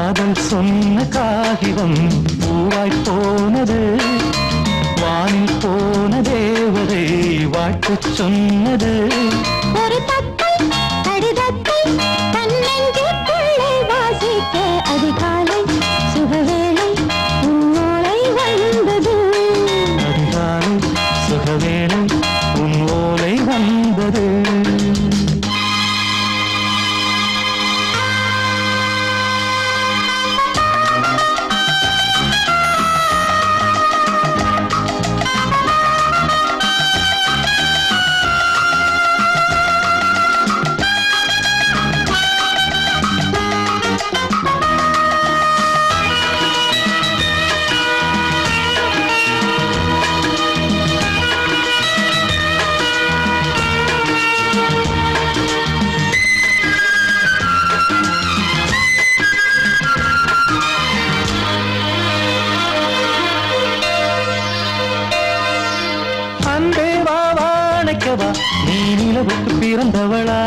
காதல் சொன்ன காகிதம் பூவாய் போனது, வானில் போன தேவதை வாழ்த்து சொன்னது. ஒரு தத்தை கடிதத்தை தன்னெஞ்சுக்குள்ளே வாசிக்க அதிகாலை சுகவேளை உன்னோலை வந்தது. அதிகாலை சுகவேளை உன் ஓலை வந்தது. நீ நிலவுக்கு பிறந்தவளா?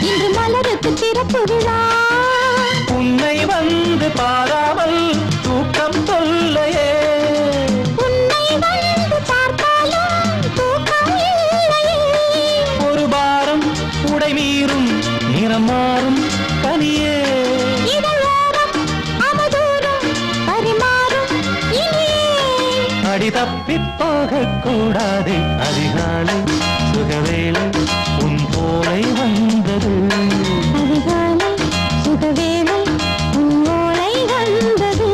இன்று மலருக்கு திறப்பு விழா. உன்னை வந்து பாராமல் தூக்கம் தொல்லையே. உன்னை வந்து பார்த்தாலும் தூக்கம் இல்லையே. ஒரு பாரம் உடை மீறும் நிறம் மாறும் கனியே. அடி தப்பி போக கூடாது. அதிகாலை சுகவேளை உன் போலை வந்தது. அதிகாலை சுகவேளை உன் ஓலை வந்தது.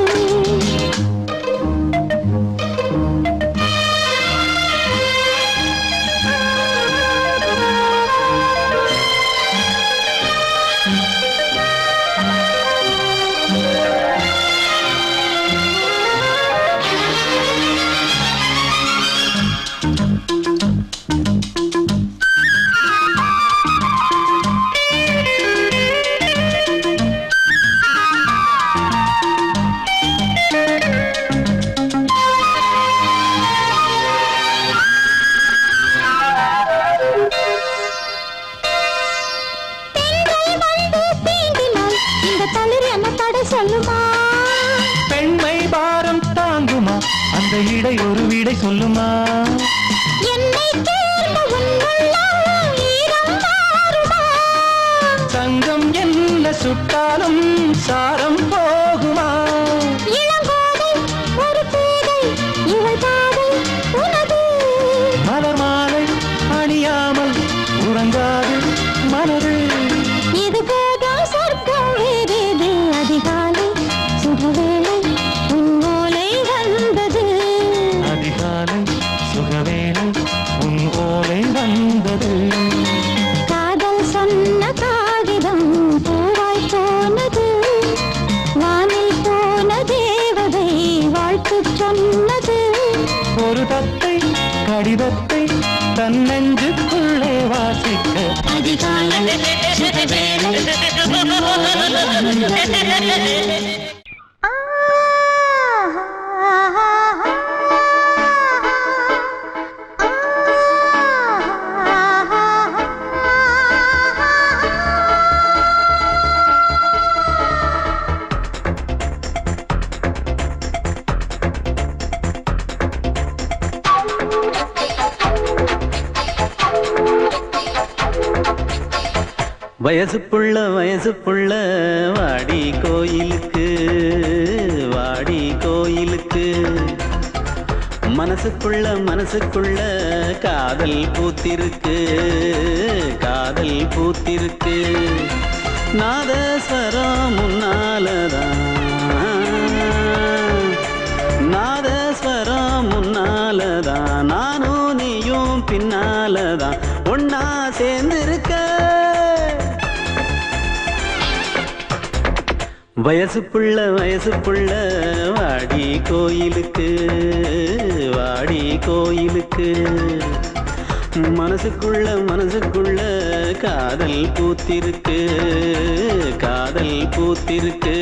பெண்மை பாரம் தாங்குமா? அந்த இடை ஒரு விடை சொல்லுமா? என்னை தேர்ந்த உன்னுள்ளம் ஈரம் மாறுமா? சங்கம் என்ன சுட்டாலும் சாரம் போகுமா? இளங்கோதை ஒரு பேதை இவள் பாதை உனது. மலர் மாலை அணியாமல் உறங்காது மனது. இது போதும் சொர்க்கம் வேறேது. அதிகாலை சுகவேளை உன் ஓலை வந்தது. அதிகாலை சுகவேளை உன் ஓலை வந்தது. காதல் சொன்ன காகிதம் பூவாய் போனது, வானில் போன தேவதை வாழ்த்து சொன்னது. ஒரு தத்தை கடிதத்தை தன்னெஞ்சுக்குள்ளே வாசிக்க அதிகாலை சுகவேளை உன் ஓலை வந்தது. வயசு புள்ள வாடி கோயிலுக்கு, வாடி கோயிலுக்கு. மனசுக்குள்ள காதல் பூத்திருக்கு, காதல் பூத்திருக்கு. நாதஸ்வரம் முன்னாலதான், நாதஸ்வரம் முன்னாலதான். நானும் நீயும் பின்னாலதான் ஒன்னா சேர்ந்திருக்க. வயசு புள்ள வாடி கோயிலுக்கு, வாடி கோயிலுக்கு. மனசுக்குள்ள காதல் பூத்திருக்கு, காதல் பூத்திருக்கு.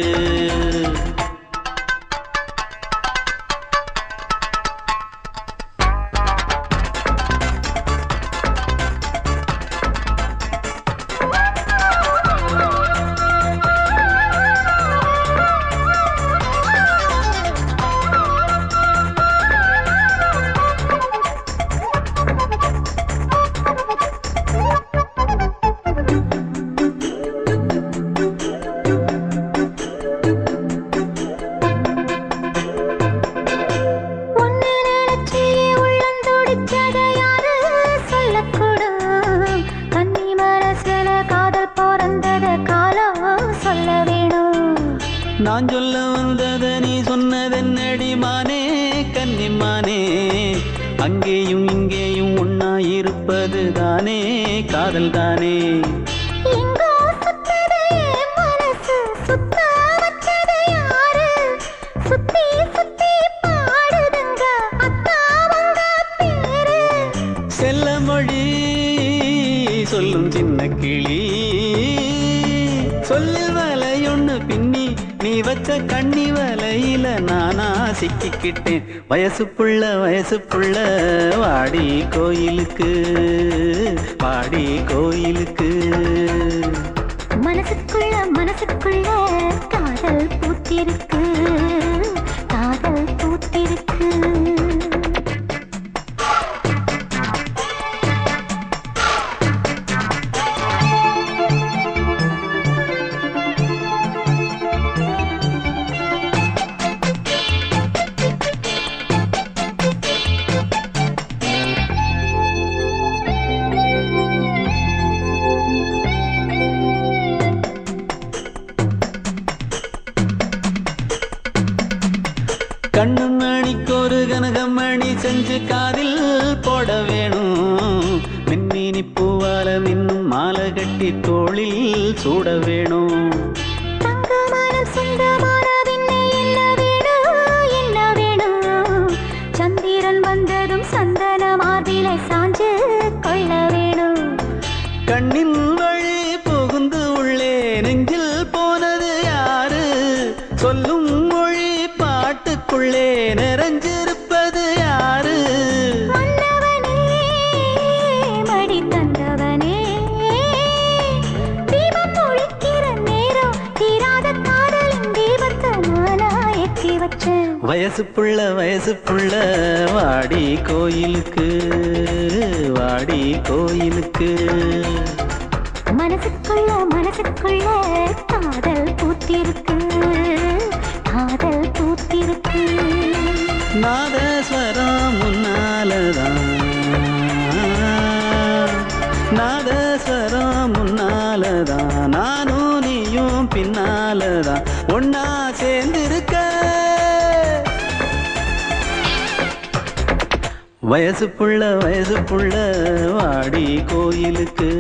காதல் தானே. எங்கோ சுத்ததே மனசு, சுத்த வச்சது யாரு? சுத்தி சுத்தி பாடுதுங்க அத்தாவங்க பேரு. செல்ல மொழி சொல்லும் சின்ன கிளி, சொல்லில் வலையொன்னு பின்னி நீ வச்ச கண்ணி வலையில நானா சிக்கிக்கிட்டேன். வயசு புள்ள வாடி கோயிலுக்கு, வாடி கோயிலுக்கு. மனசுக்குள்ள காதல் பூத்திருக்கு, காதல் பூத்திருக்கு. கண்ணு மணிக்கு ஒரு கனகமணி செஞ்சு காதில் போட வேணும். மின்மினி பூவால மின்னும் மாலை கட்டி தோளில் சூட வேணும். தங்கமான சுந்தரமான விண்ணை என்ன வேணும், என்ன வேணும்? சந்திரன் வந்ததும் சந்தன மார்பிலை சாஞ்சு கொள்ள வேணும். கண்ணின் வழி புகுந்து உள்ளே நெஞ்சில் போனது யாரு? சொல்லும் மொழி பாட்டுக்குள்ளே நிறைஞ்சிருப்பது யாரு? மன்னவனே மடி தந்தவனே, தீபம் ஒழிக்கிற நேரம் தீராத காதலின் தீபத்தை நானா ஏற்றி வச்சேன். வயசு புள்ள வாடி கோயிலுக்கு, வாடி கோயிலுக்கு. மனசுக்குள்ள காதல் பூத்திருக்கு, காதல் பூத்திருக்கு. நாதஸ்வரம் முன்னாலதான், நாதஸ்வரம் முன்னாலதான், நானும் நீயும் பின்னாலதான் ஒன்னா சேர்ந்திருக்க. வயசு புள்ள வாடி கோயிலுக்கு,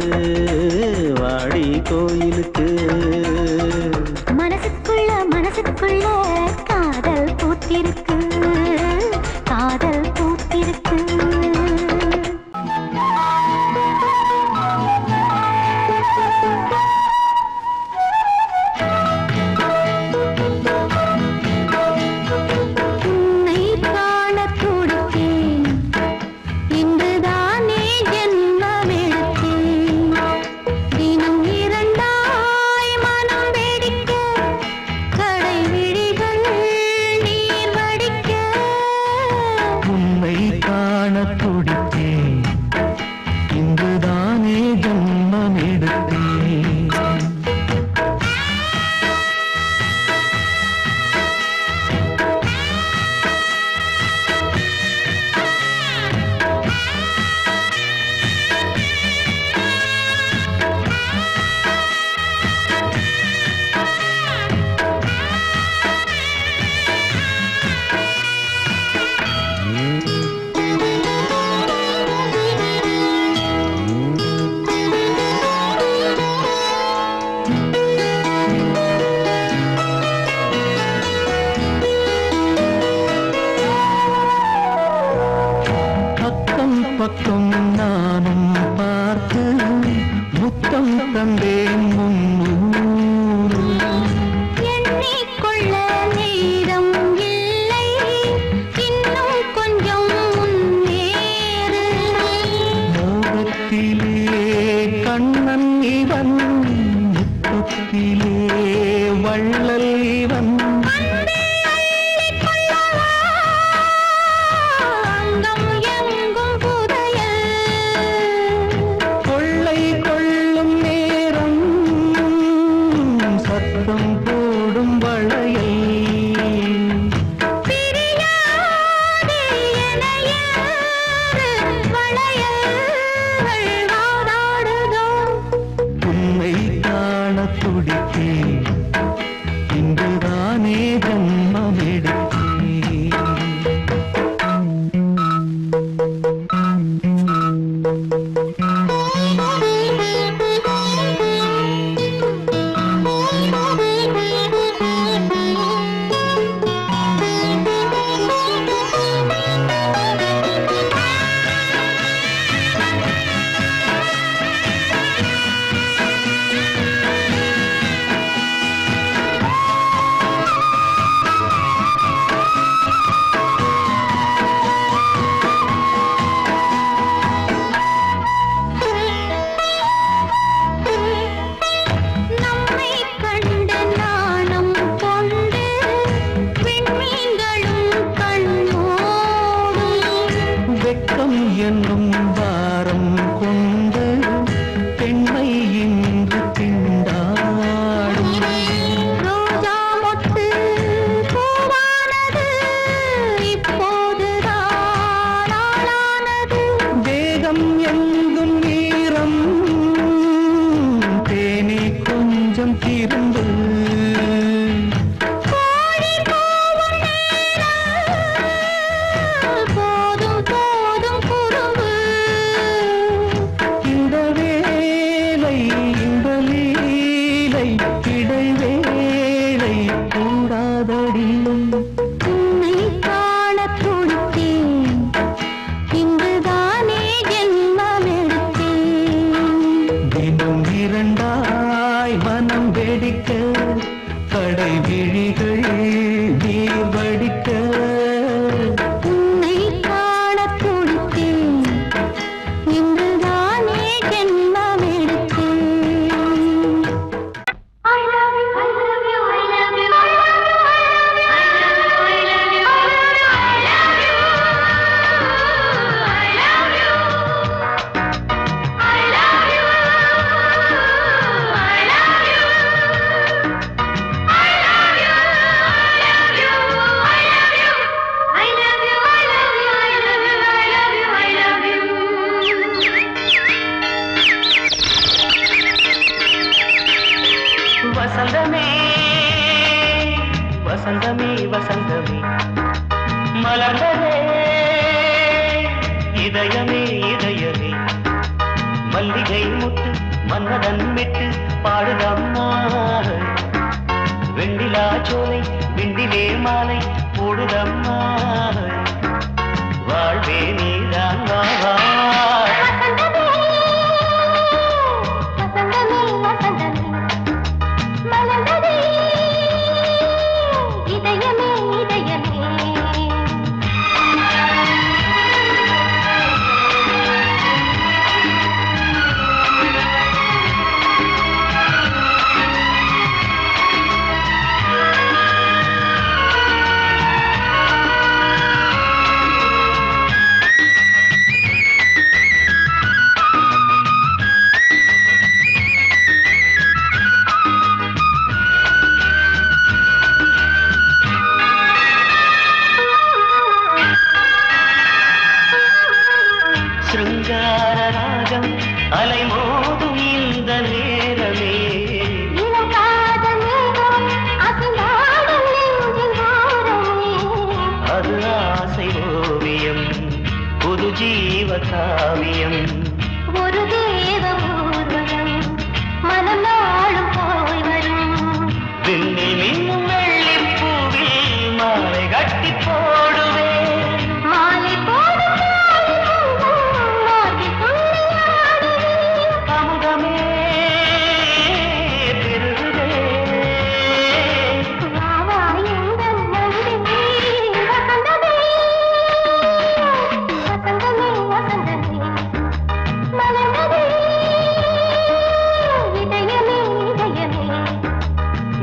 வாடி கோயிலுக்கு. மனசுக்குள்ள காதல் பூத்திருக்கு, காதல் பூத்திருக்கு. உன்னை காணத் துடித்தேன், இன்றுதானே ஜென்மமெடுத்தேன். தினம் இரண்டாய் மனம் வெடிக்க, கடை விழிகள் நீர் வடிக்க. உன்னை காண துடித்தேன், இங்குதானே ஜன்மம் எடுத்தேன். பக்கம் பக்கம் நானும் பார்த்து முத்தம் தந்தேன் முன்னூறு. எண்ணிக்கொள்ள நேரம் இல்லை, இன்னும் கொஞ்சம் முன்னேறு. மோகத்திலே கண்ணன் இவன், முத்தத்திலே வள்ளல் இவன். அங்கம் எங்கும் புதையல், கொள்ளை கொள்ளும் நேரம் சத்தம் போடும் வளையல். பிரியாதே என யாரு வளையல்கள் வாதாடுதோ. உன்னை காண துடித்தேன், இங்குதானே ஜன்மம் எடுத்தேன். கொஞ்சம் திருந்து போதும் போதும் குறும்பு இந்த வேலை இந்த லீலை இடைவேளை கூடாதடியும் உன்னை காண துடித்தேன் இன்றுதானே ஜென்மம் எடுத்தேன் தினம் இரண்டாய் மனம் வெடிக்க கடை விழிகள் நீர் வடிக்க உன்னை காண துடித்தேன் இன்றுதானே ஜென்மம் எடுத்தேன் I love you, I love you, I love you, I love you, I love you, I love you, I love you, I love you, I love you, வசந்தமே வசந்தமே வசந்தமே மலர்ந்ததே இதயமே இதயமே மல்லிகை முட்டு மன்னதன் விட்டு பாடுதம்மா வெண்ணிலா சோலை விண்டிலே மாலை போடுதம்மா வாழ்வே நீதான் வா வா அலைமோதும் இந்த நேரமே அது ஆசை ஓவியம் புது ஜீவ காவியம் ஒரு தேவ ஊர்வலம் மனம் நாளும் போய் வரும் விண்ணில் மின்னும் வெள்ளி பூவில் மாலை கட்டி போடுவேன் மாலை போடும் அமுதமே பெருகுதே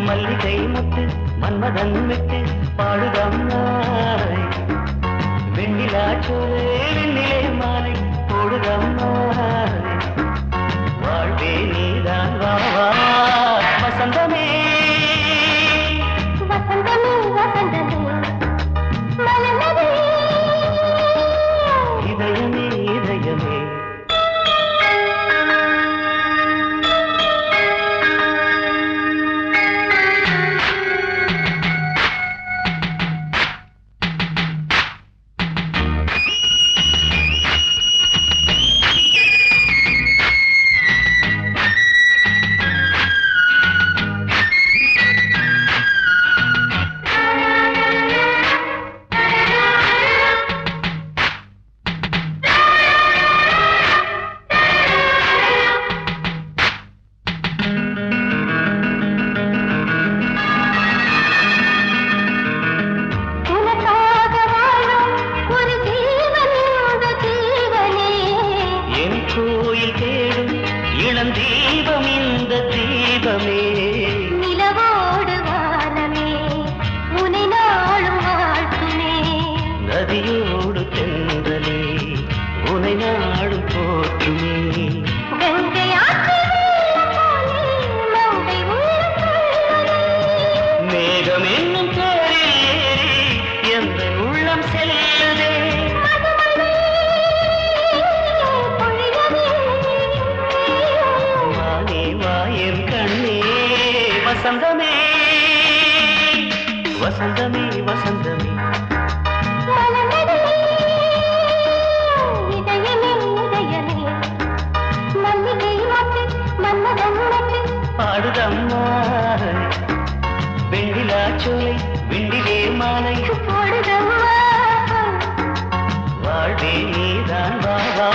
மல்லிகை முட்டு மன்மதன் விட்டு பாடுதம் நாய் வெண்ணிலா சோலை வெண்ணிலே மாலை போடுதம் நாய் வாழ்வே நீதான் வா வா வசந்தமே இதயமே இதயமே வசந்தமே வசந்தமே வசந்தமே பாடுதம்மா வெண்ணிலா சோலை வெண்ணிலே மாலை வாழ்வே நீதான் வாவா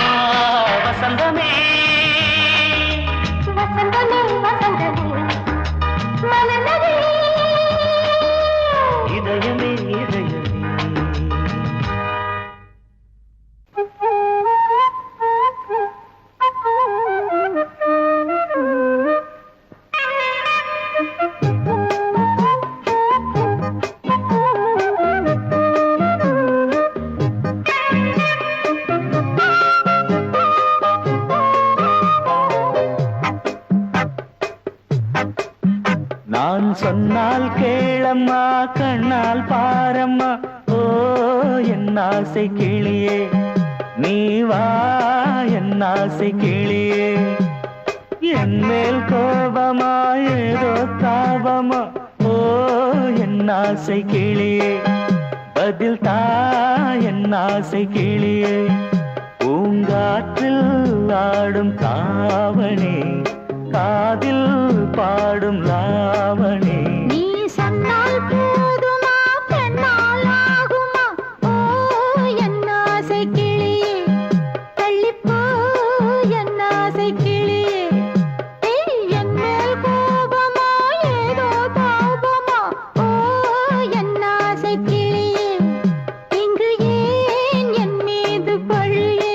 வசந்தமே வசந்தமே வசந்தமே மலர்ந்ததே இதயமே இதயமே நான் சொன்னால் கேளம்மா கண்ணால் பாரம்மா ஓ என் ஆசை கிளியே நீ வா என் ஆசை கிளியே என் மேல் கோபமா ஏதோ தாபமா ஓ என் ஆசை கிளியே பதில் தா என் ஆசை கிளியே பூங்காற்றில் ஆடும் தாவணி காதில் பாடும் லாவணி நீ சொன்னால் போதுமா பெண்ணால் ஆகுமா ஓ என் ஆசை கிளியே தள்ளிப்போ என் ஆசை கிளியே என் மேல் கோபமா ஏதோ தாபமா ஓ என் ஆசை கிளியே இங்கு ஏன் என் மீது பழியே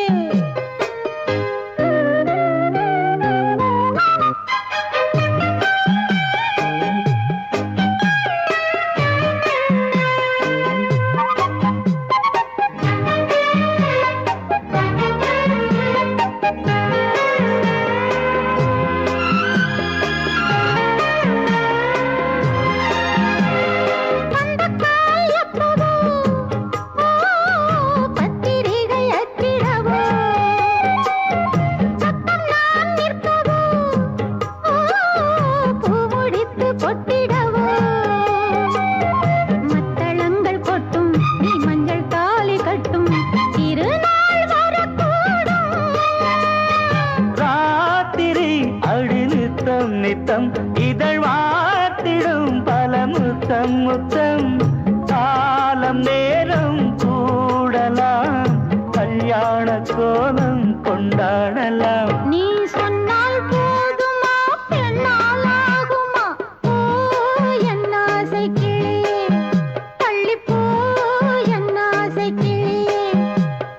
நித்தம் இதழ் வாத்திடும் பல முத்தம் முத்தம் காலம் நேரம் கூடலாம் கல்யாண கோலம் கொண்டாடலாம் நீ சொன்னால் போதுமா பெண்ணால் ஆகுமா ஓ என் ஆசை கிளியே தள்ளிப்போ என் ஆசை கிளியே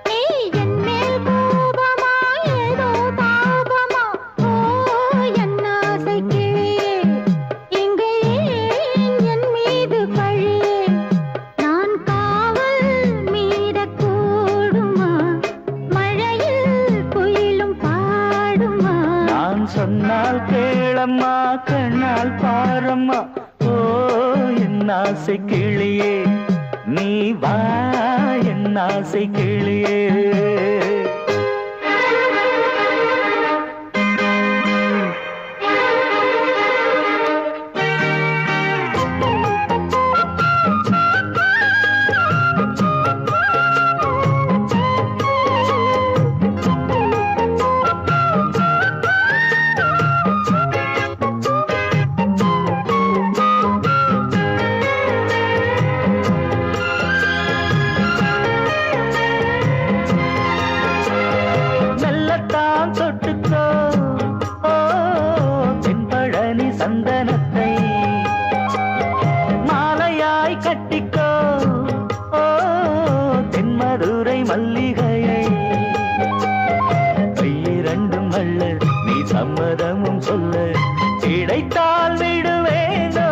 நீ என் மேல் கோபமா ஏதோ தாபமா ஓ என் ஆசை கிளியே இங்கே என் மீது பழியே நான் காவல் மீறக்கூடுமா மழையில் குயிலும் பாடுமா நான் சொன்னால் கேளம்மா கண்ணால் பாரம்மா ஓ என் ஆசை கிளியே நீ வா என் ஆசை கிளியே மெல்லத்தான் தொட்டுக்கோ ஓ தென்பழனி சந்தனத்தை மாலையாய் கட்டிக்கோ ஓ தென்மதுரை மல்லிகையை கையிரண்டும் அள்ள நீ சம்மதமும் சொல்ல கிடைத்தால் விடுவேனோ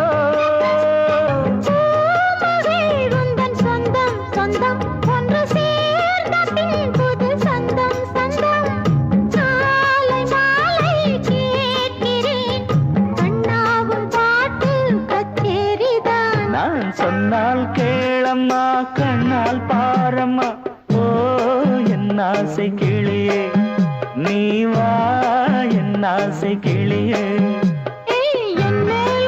உந்தன் சொந்தம் சொந்தம் ஒன்று சேர்ந்த பின் புது சொந்தம் சொந்தம் காலை மாலை கேட்கிறேன் கண்ணாவும் பாட்டு கச்சேரிதான் நான் சொன்னால் கேளம்மா கண்ணால் பாரம்மா ஓ என் ஆசை கிளியே நீ வா என் ஆசை கிளியே என் மேல்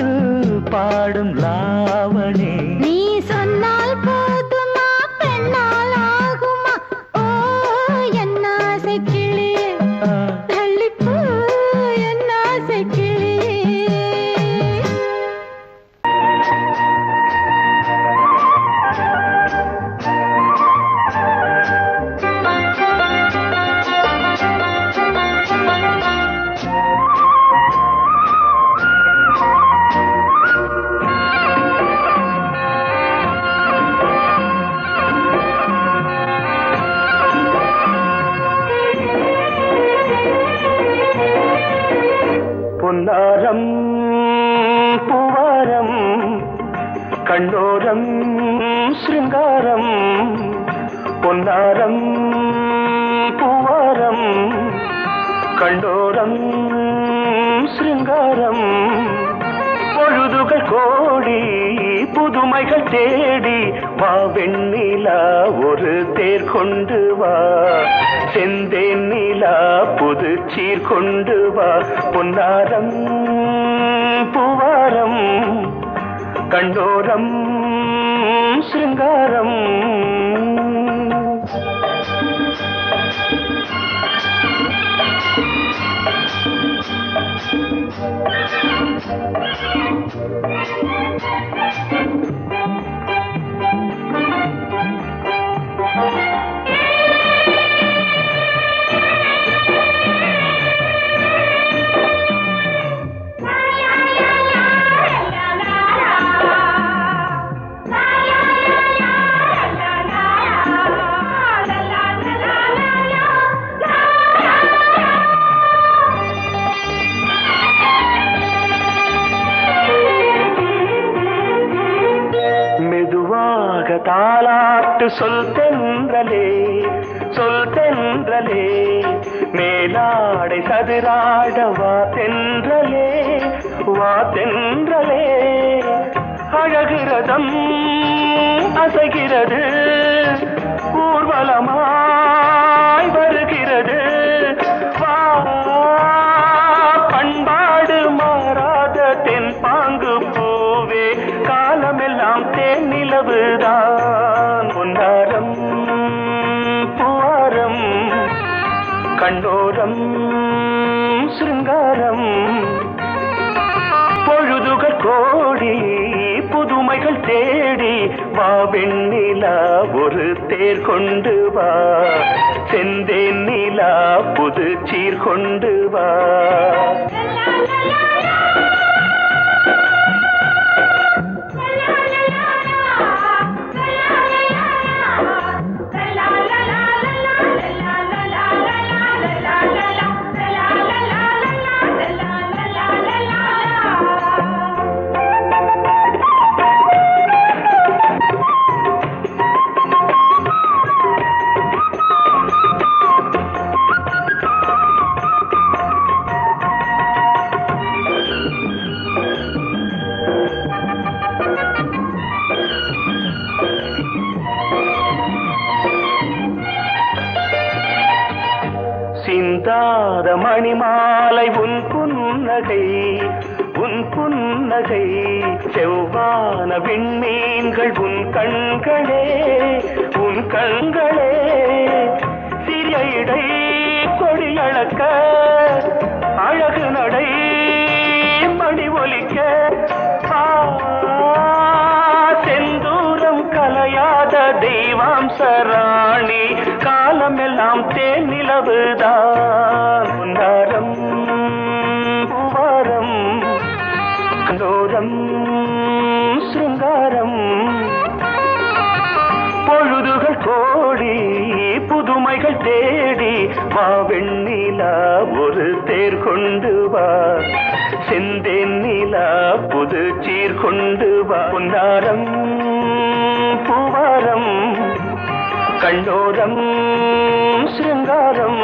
குயில் பாடும் லாவணி. நீ சொன்னால் போதுமா பெண்ணால் ஆகுமா ஓ என் ஆசை கிளியே தள்ளிப்போ என் ஆசை கிளியே. பொன்னாரம் பூவாரம் கண்ணோரம் சிருங்காரம். பொன்னாரம் பூவாரம் கண்ணோரம் சிருங்காரம். பொழுதுகள் கோடி புதுமைகள் தேடி வா வெண்ணிலா ஒரு தேர் கொண்டு வா. செந்தேன் நிலா புது சீர் கொண்டு வா. பொன்னாரம் பூவாரம் கண்டோரம் சிருங்காரம். தாலாட்டு சொல் தென்றலே சொல் தென்றலே. மேலாடை சதுராட வா தென்றலே வா தென்றலே. அழகிறதம் அசைகிறது ஊர்வலமாய் வருகிறது வா. பண்பாடு மாறாத தென் பாங்கு பூவே காலமெல்லாம் தேன் நிலவுதான். பொன்னாரம் பூவாரம் கண்டோரம் சிருங்காரம். பொழுதுகள் கோடி புதுமைகள் தேடி வா வெண்ணிலா ஒரு தேர் கொண்டு வா. செந்தேன் நிலா புது சீர் கொண்டு வா. சிந்தாத மணிமாலை உன் புன்னகை உன் புன்னகை. செவ்வான விண்மீன்கள் உன் கண்களே உன் கண்களே. சிறிய இடை கொடியளக்க அழகு நடை மணி ஒலிக்க. செந்தூரம் கலையாத தெய்வாம்சராணி காலமெல்லாம் தேன் நிலவுதான். பொன்னாரம் பூவாரம் கண்டோரம் சிருங்காரம். பொழுதுகள் கோடி புதுமைகள் தேடி வா வெண்ணிலா ஒரு தேர் கொண்டு வா. செந்தேன் நிலா புது சீர் கொண்டு வா. பொன்னாரம் பூவாரம் கண்டோரம் சிருங்காரம்.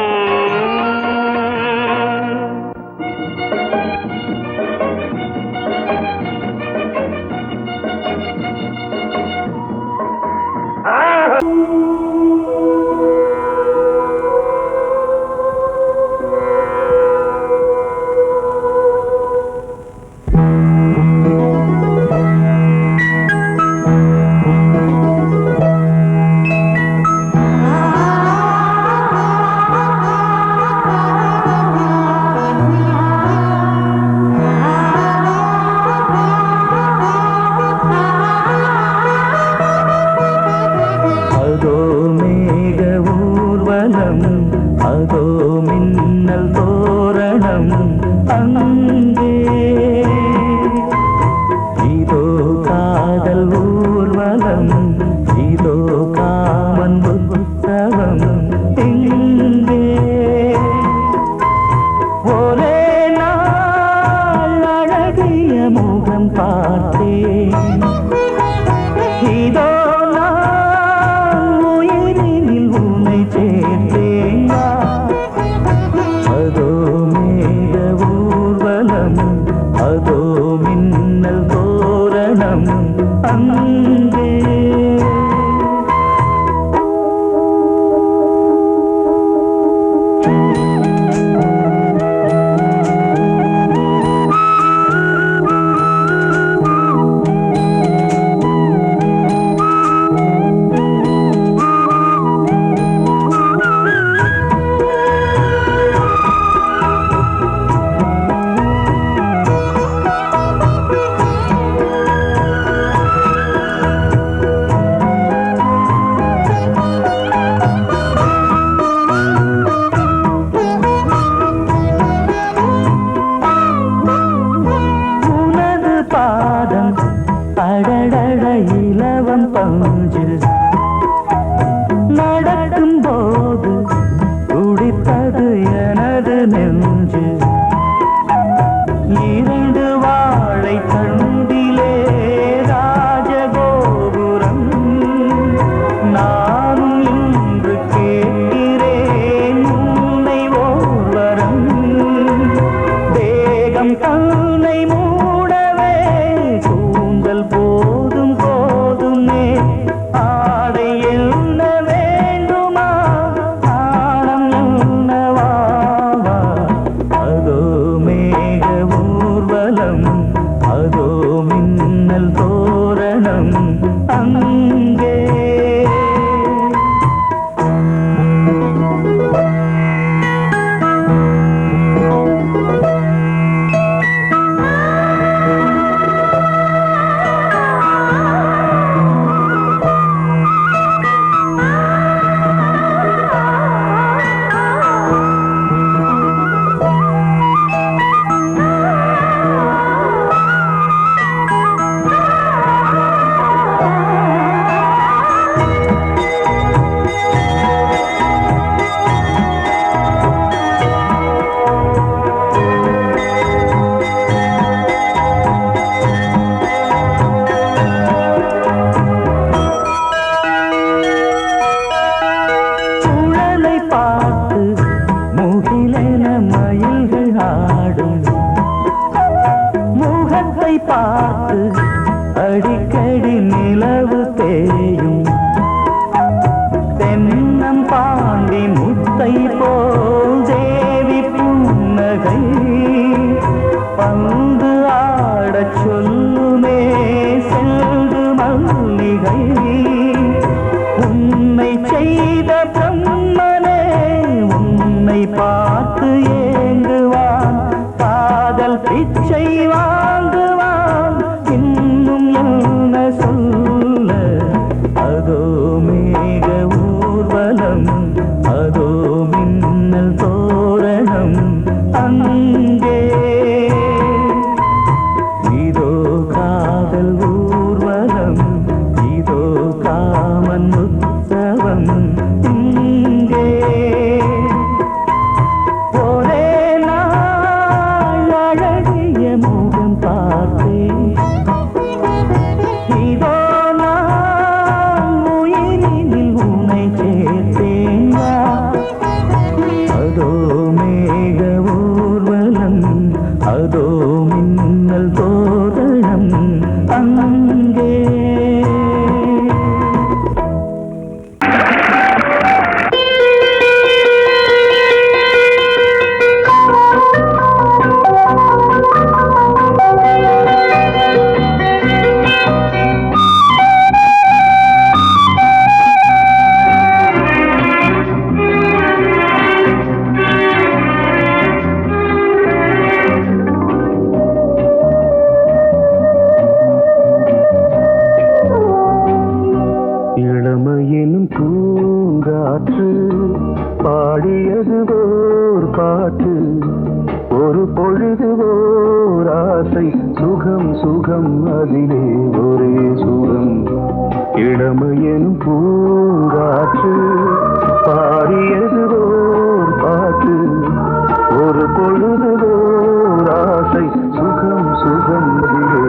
முகம் பார்த்தேன். இதோ நான் உயிரினில் உன்னை சேர்த்தேன். அதோ மேக ஊர்வலம், அதோ மின்னல் தோரணம் அங்கே. அடடட இலவம் பஞ்சு நடக்கும் போது துடித்தது எனது நெஞ்சு. இரண்டு வாழை தண்டிலே ராஜகோபுரம். நானும் இன்று கேட்கிறேன் உன்னை ஓர்வரம். தேகம் தன்னை மூடவே கூந்தல் போதும் போதுமே. ஆடை என்ன வேண்டுமா, ஆணம் என்னவாவா. அதோ மேக ஊர்வலம், அதோ மின்னல் தோரணம் அங்கே. முகத்தை பார்த்து அடிக்கடி நிலவு தேயும். தென்னம் பாண்டி முத்தை போல் தேவி புன்னகை. பந்து ஆடச் சொல்லுமே செல்து மல்லிகை. உன்னை செய்த பிரம்மனே உன்னை பார்த்து ஏங்குவான். காதல் பிச்சை வாங்குவான். இன்னும் என்ன சொல்ல. அதோ மேக ஊர்வலம், அதோ மின்னல் தோரணம் அங்கே. இதோ காதல் ஊர்வலம், இதோ காமன் உற்சவம் இங்கே. ஒரே நாள் அழகிய முகம் பார்த்தேன். இதோ நான் உயிரினில் உன்னை சேர்த்தேன். அதோ மேக ஊர்வலம், அதோ மின்னல் தோரணம் அங்கே. இளமையினும் பூங்காற்று பாடியது ஓர் பாட்டு. ஒரு பொழுது ஓர் ஆசை, சுகம் சுகம் அதிலே ஒரே சுகம். இளமையினும் பூங்காற்று பாடியது ஓர் பாட்டு. ஒரு பொழுது ஓர் ஆசை, சுகம் சுகம் அதிலே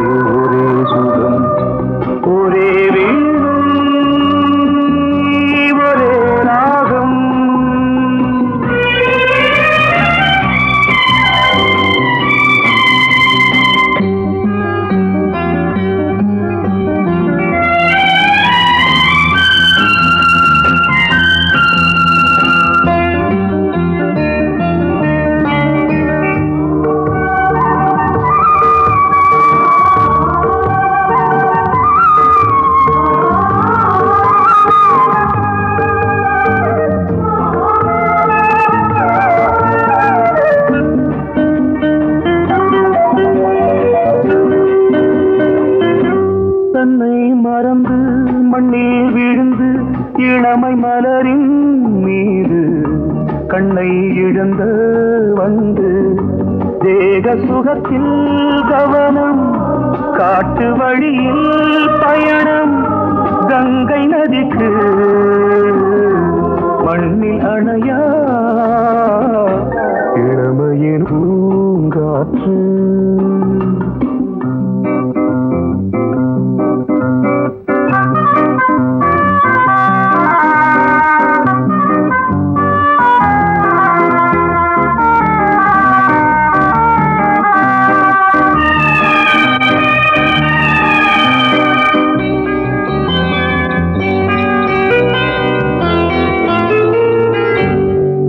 இளமை மலரின் மீது கண்ணை இழந்த வந்து தேக சுகத்தில் கவனம் காட்டு வழியில் பயணம் கங்கை நதிக்கு மண்ணில் அணையா இளமையின் பூங்காற்று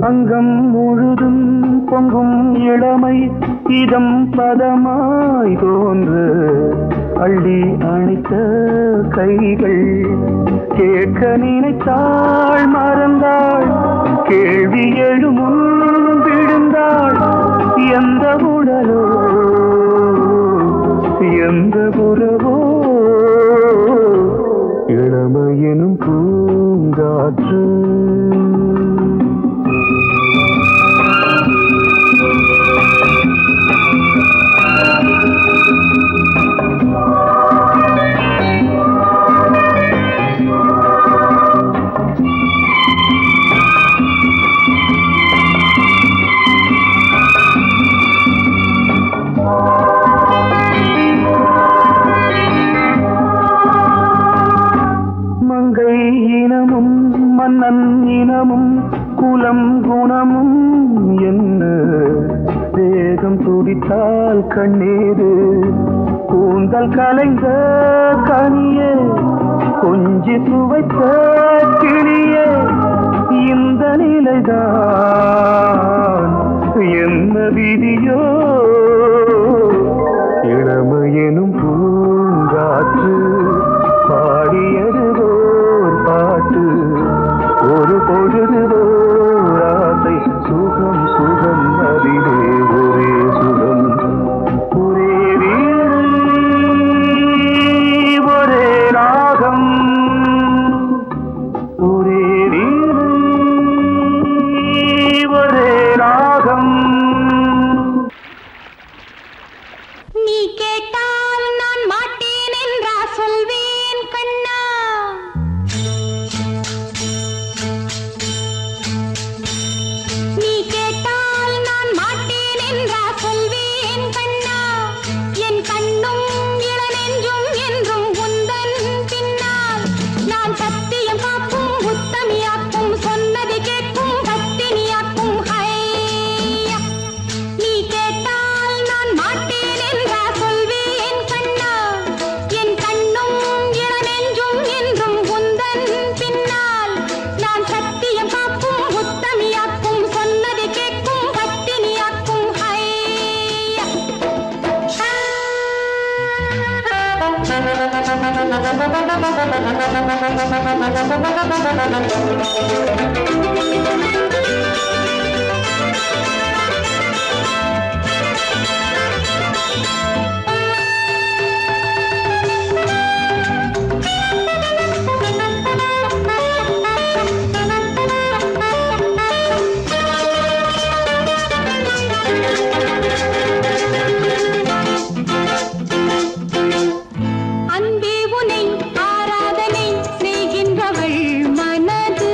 அங்கம் முழுதும் பொங்கும் இளமை இதம் பதமாய் தோன்று அள்ளி அணைத்த கைகள் கேட்க நினைத்தாள் மறந்தாள் கேள்வி எழுமுன் விழுந்தாள் எந்த உடலோ எந்த புறவோ இளமையெனும் பூங்காற்று மங்கை இனமும் மன்னன் இனமும் குலம் குணமும் என்ன வேகம் துடித்தால் கண்ணீரு கூந்தல் கலைந்த கனியே கொஞ்சி சுவைத்த கிளியே இந்த நிலைதான் என்ன விதியோ இளமையெனும் பூங்காற்று பாடியது ஓர் பாட்டு ஒரு பொழுது ஓர் ஆசை சுகம் சுகம் அதிலே ஒரே சுகம் ஒரே வீடு ஒரே ராகம் ஒரே வீடு ஒரே ராகம் நீ கேட்டால் நான் மாட்டேன் என்றா சொல்வேன் கண்ணா நீ கேட்டால் நான் மாட்டேன் என்றா சொல்வேன் கண்ணா என் கண்ணும் இளநெஞ்சும் என்றும் உந்தன் பின்னால் நான் சத்தியம் காக்கும் உத்தமியாக்கும் சொன்னதை கேட்கும் பத்தினியாக்கும் ஹையா நீ கேட்டால் நான் மாட்டேன் என்றா சொல்வேன் கண்ணா என் கண்ணும் இளநெஞ்சும் என்றும் உந்தன் பின்னால் நான் சத்தியம் காக்கும் உத்தமியாக்கும் சொன்னதை கேட்கும் பத்தினியாக்கும் ஹையா அன்பே உனை ஆராதனை செய்கின்றவள் மனது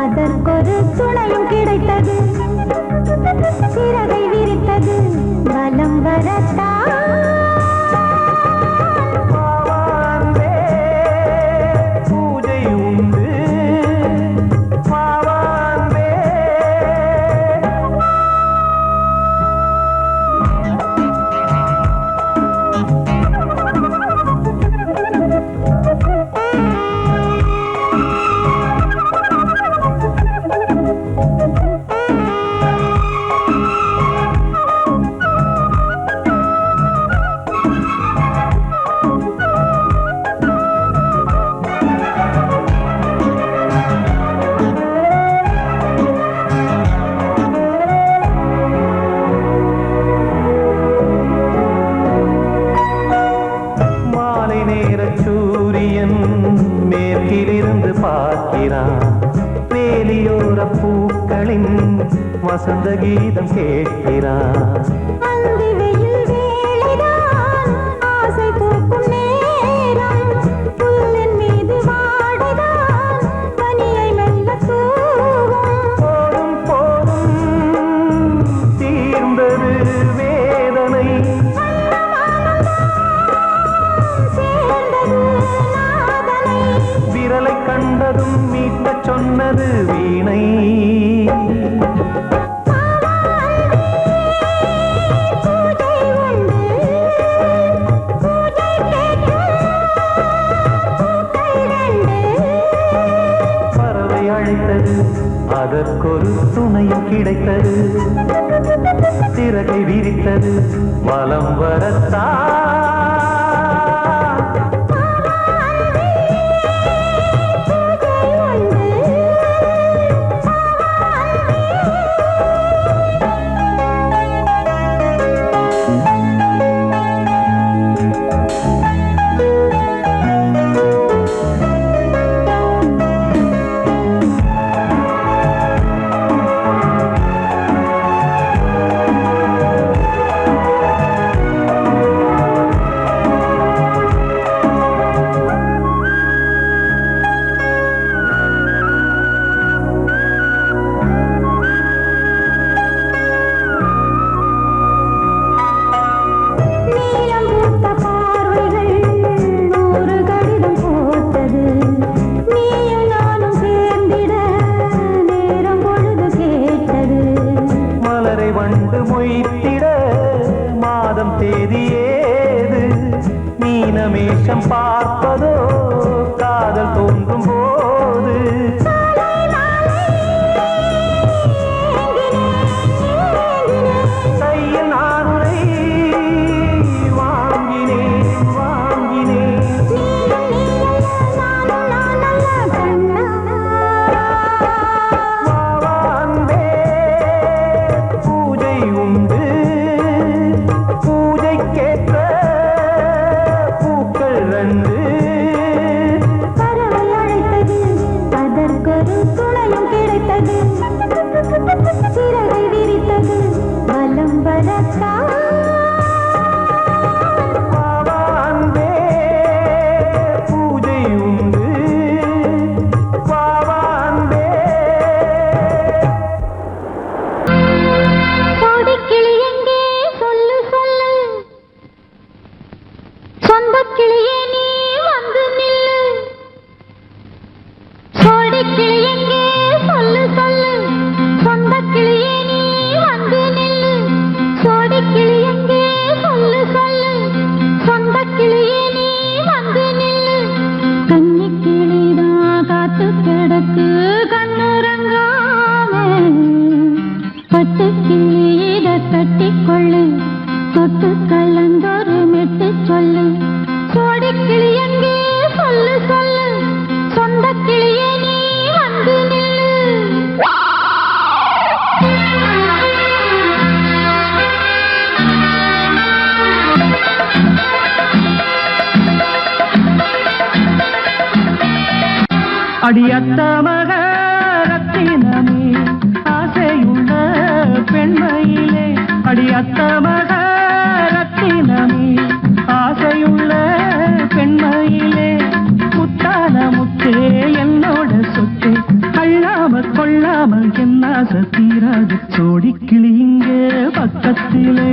அதற்கொரு துணையும் கிடைத்தது சிறகை விரித்தது வலம் வரத்தான் பூஜை உண்டு பாவான்பே சூரியன் மேற்கிலிருந்து பார்க்கிறான் வேலியோர பூக்களின் வசந்த கீதம் கேட்கிறான் அந்தி வெயில் வேளைதான் ஆசை பூக்கும் நேரம் புல்லின் மீது வாடிதான் பனியை மெல்ல தூவும் போதும் போதும் தீர்ந்தது வேதனை விரலை கண்டதும் மீட்டச் சொன்னது வீணை பறவை அழைத்தது அதற்கொரு துணையும் கிடைத்தது சிறகை விரித்தது வலம் வரத்தான் வண்டு மொய்த்திட மாதம் தேதியேது மீனமேஷம் பார்ப்பதோ காதல் தோன்றும் போது கையில் நானுரை வாங்கினேன் வாங்கினேன் சிறகை விரித்தது வலம் வரத்தான் பாவான்பே பூஜை உண்டு பாவான்பே கோடிக்கிளி எங்கே சொல்லு சொல்லு சொந்தக் கிளியே நீ வந்து நில்லு கோடிக்கிளி எங்கே சொல்லு சொல்லு சொந்தக் கிளியே நீ வந்து நில்லு சோடிக் கிளி எங்கே சொல்லு சொல்லு சொந்தக் கிளியே நீ வந்து நில்லு கன்னிக் கிளிதான் காத்து கிடக்கு கண்ணுறங்காம பட்டு கிளி இத கட்டிக்கொள்ளு தொட்டு கலந்தொரு மெட்டு சொல்லு சோடிக் கிளி எங்கே சொல்லு சொல்லு சொந்தக் கிளியே நீ வந்து நில்லு அடியத்த மக ரத்தினமே ஆசையுள்ள பெண்மையிலே அடியத்த மக ரத்தினமே ஆசையுள்ள பெண்மையிலே முத்தான முத்தே என்னோட சொத்து அள்ளாம ஆசை தீராது சோடி கிளி இங்க பக்கத்திலே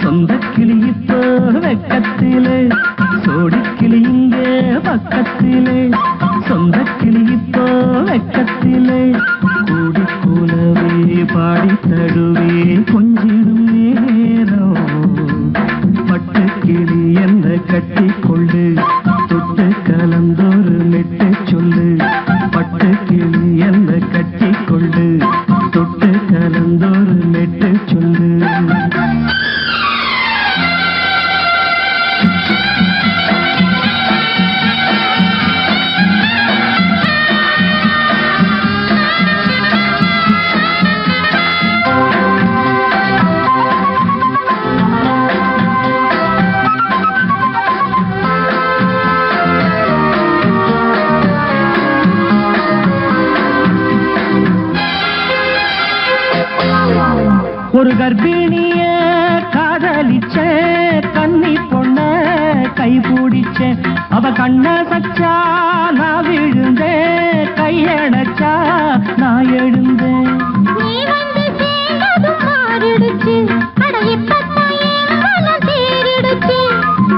சொந்த கிளி இப்போ வெக்கத்திலே சோடி கிளி இங்க பக்கத்திலே சொந்த கிளி இப்போ வெக்கத்திலே கூடி கூலவே பாடி தடுவே கொஞ்சிடும் நேரம் பட்டு கிளி என்ன கட்டி கொண்டு தொட்டு கலந்தொரு மெட்டு சொல்லு பட்டு கிளி என்ன கட்டி கொண்டு தொட்டு கலந்தொரு மெட்டு சொல்லு ஒரு கர்ப்பிணிய காதலிச்ச கன்னி பொண்ண கை பிடிச்ச அவ கண்ண சச்சா நான் விழுந்தேன் கையடைச்சா நான் எழுந்தேன் நீ வந்து சேர்ந்ததும் மாறிடுச்சு அட இப்பத்தான் என் மனம் தேறிடுச்சு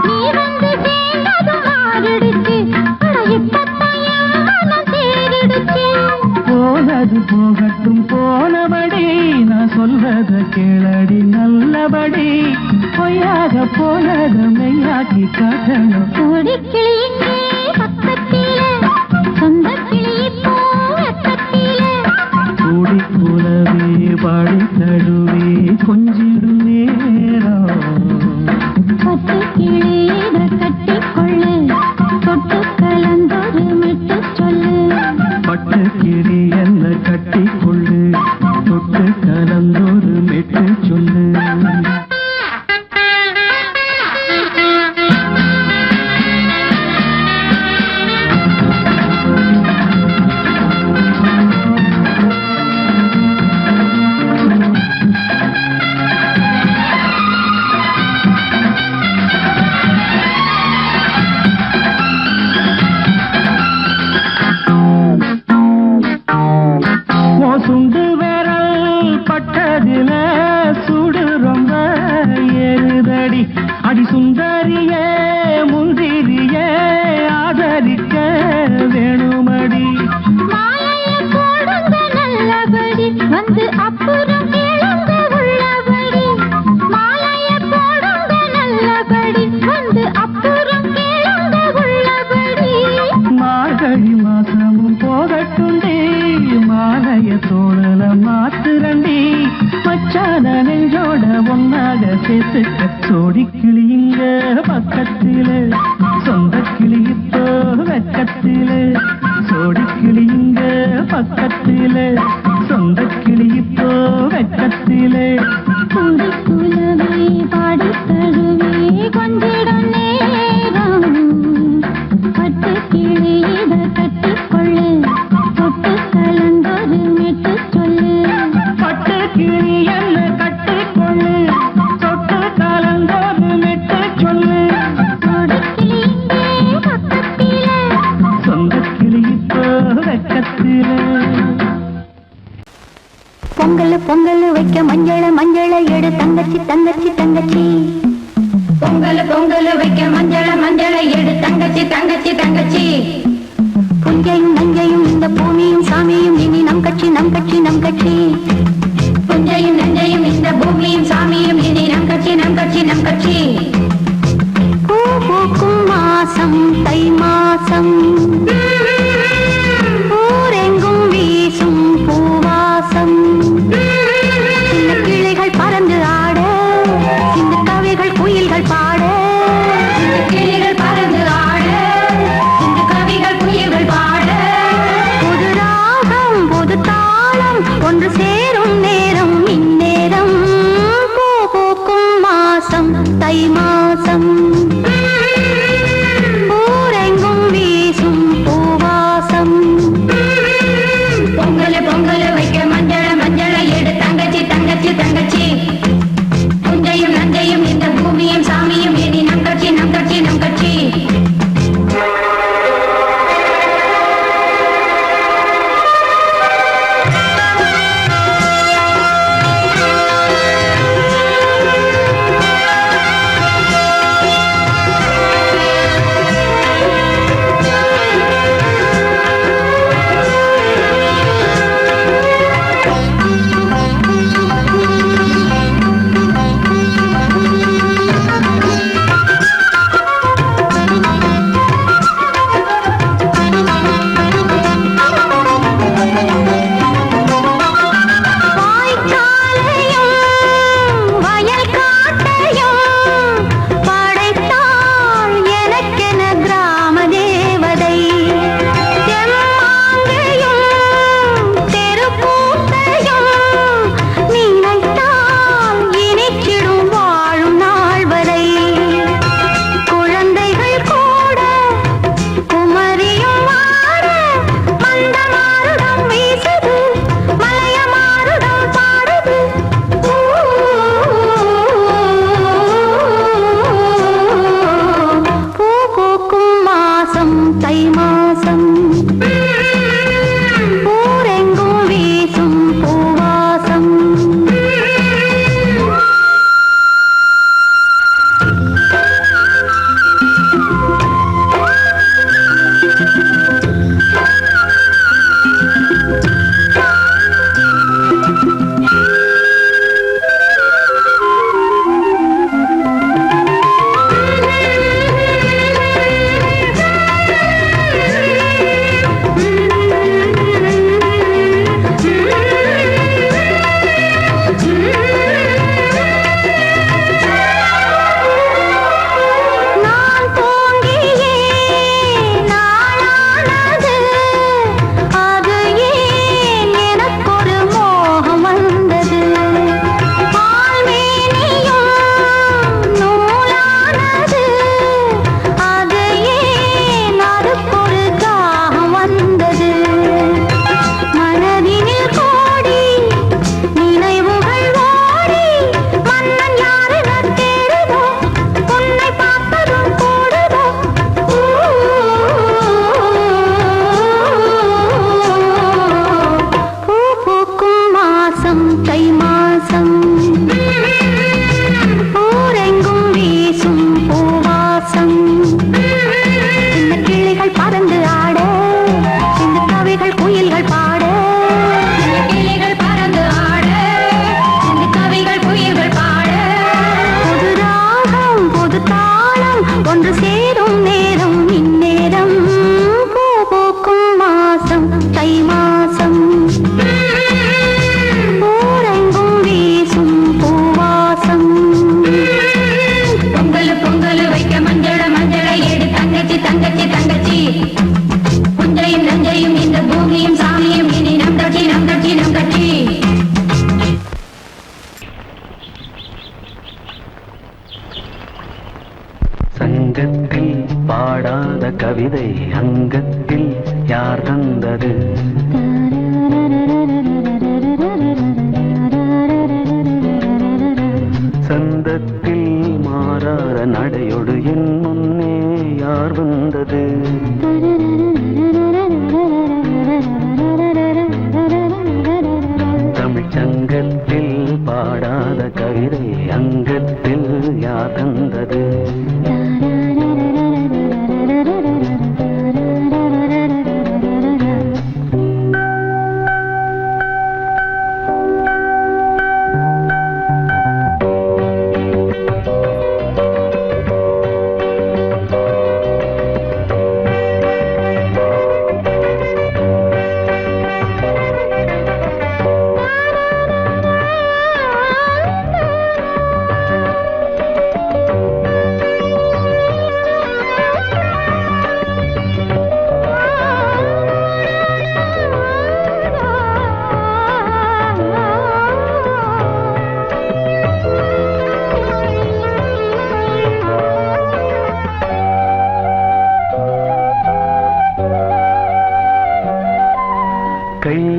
நீ வந்து சேர்ந்ததும் மாறிடுச்சு அட இப்பத்தான் என் மனம் தேறிடுச்சு போனது போகட்டும் போனபடி நான் சொல்றத கேளடி நல்லபடி பொய்யாக போனது மெய்யாக்கி காட்டணும் சோடி கிளி இங்கே பக்கத்திலே சொந்த கிளி இப்போ வெக்கத்திலே கூடி கூலவே பாடி தடுவே கொஞ்சிடும் நேரம் பட்டு கிளி இதை கட்டிக்கொள்ளு தொட்டு கலந்தொரு மெட்டு சொல்லு பட்டு கிளி என்ன கட்டி கொள்ளு தொட்டு கலந்தொரு மெட்டு சொல்லு சுண்டு விரல் பட்டதில சுடு ரொம்ப ஏறுதடி அடி சுந்தரியே முந்திரியே ஆதரிக்க வேணுமடி மாலைய போடுங்க நல்லபடி வந்து அப்புறம் கேளுங்க உள்ளபடி மாலைய போடுங்க நல்லபடி வந்து அப்புறம் கேளுங்க உள்ளபடி மார்கழி மாசமும் போகட்டுண்டி மாலைய தோழல மாத்துரண்டி மச்சான நெஞ்சோட ஒன்னாக சேர்த்துக்க சோடி கிளிங்க பக்கத்திலே சொந்த கிளி இப்போ வெக்கத்திலே சோடி கிளிங்க பக்கத்திலே சொந்த கிளி இப்போ வெக்கத்திலே கூடி குலவே பாடி தழுவே கொஞ்சிடம் நேரம் பட்டு கிளி இதை கட்டிக்கொள்ளு தொட்டு கலந்தொரு மெட்டு சொல்லு பட்டு கிளி என்ன கட்டி கொள்ளு தொட்டு கலந்தொரு மெட்டு சொல்லு சோடி கிளி இங்கே பக்கத்திலே சொந்த கிளி இப்போ வெக்கத்திலே பொங்கல் பொங்கல் வைக்க மஞ்சள மஞ்சள எடு தங்கச்சி தங்கச்சி தங்கச்சி பொங்கல் பொங்கல் வைக்க மஞ்சள மஞ்சள எடு தங்கச்சி தங்கச்சி தங்கச்சி புஞ்சையும் நஞ்சையும் இந்த பூமியும் சாமியும் இனி நம் கட்சி நம் கட்சி நம் கட்சி புஞ்சையும் நஞ்சையும் இந்த பூமியும் சாமியும் இனி நம் கட்சி நம் கட்சி நம் கட்சி பூ பூக்கும் மாசம் தை மாசம் ஊரெங்கும் வீசும் பூவாசம் சின்ன கிளைகள் பறந்து ஆட சின்ன கவிகள் குயில்கள் பாட கிளிகள் பறந்து ஆட இந்த கவிகள் குயில்கள் பாட புது ராகம் புது தாளம் ஒன்று சேர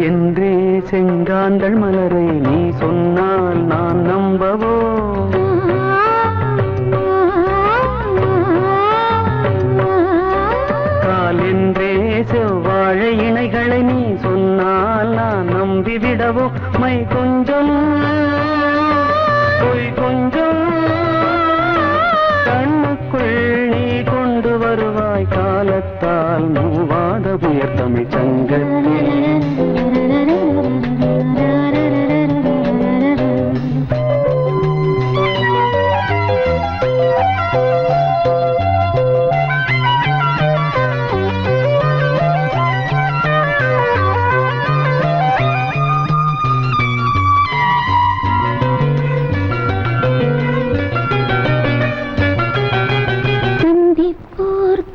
என்றே செங்காந்தள் மலரை நீ சொன்னால் நான் நம்பவோ? கால் என்றே செவ்வாழை இணைகளை நீ சொன்னால் நான் நம்பிவிடவோ? மை கொஞ்சம் பொய் கொஞ்சம் கண்ணுக்குள் நீ கொண்டு வருவாய் காலத்தால் மூவாத புயர் தமிழ் சங்கத்தில்.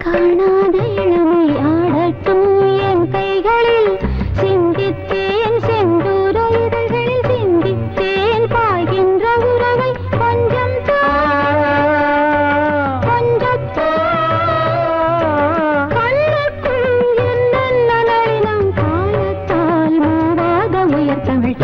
காணாத இளமை ஆடட்டும் என் கைகளில் சிந்தித்தேன் செந்தூர இதழ்களில் சிந்தித்தேன் பாய்கின்ற உறவை கொஞ்சம் கண்ணுக்குள் என்ன நளினம் காலத்தால் மூவாத உயர் தமிழ்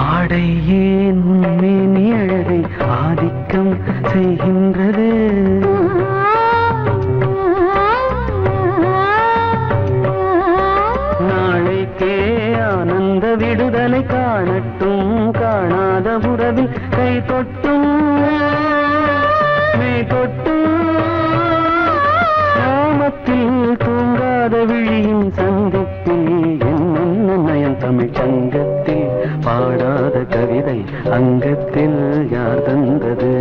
ஆடை ஏன் உண்மேனி அழகை ஆதிக்கம் செய்கின்றது? நாளைக்கே ஆனந்த விடுதலை காணட்டும் காணாத உறவில் கை தொட்டும் மெய் தொட்டும் கிராமத்தில் தூங்காத விழியின் சந்திப்பில் என்ன நயம் தமிழ் சங்கத்தில் பாடாத கவிதை அங்கத்தில் யார் தந்தது?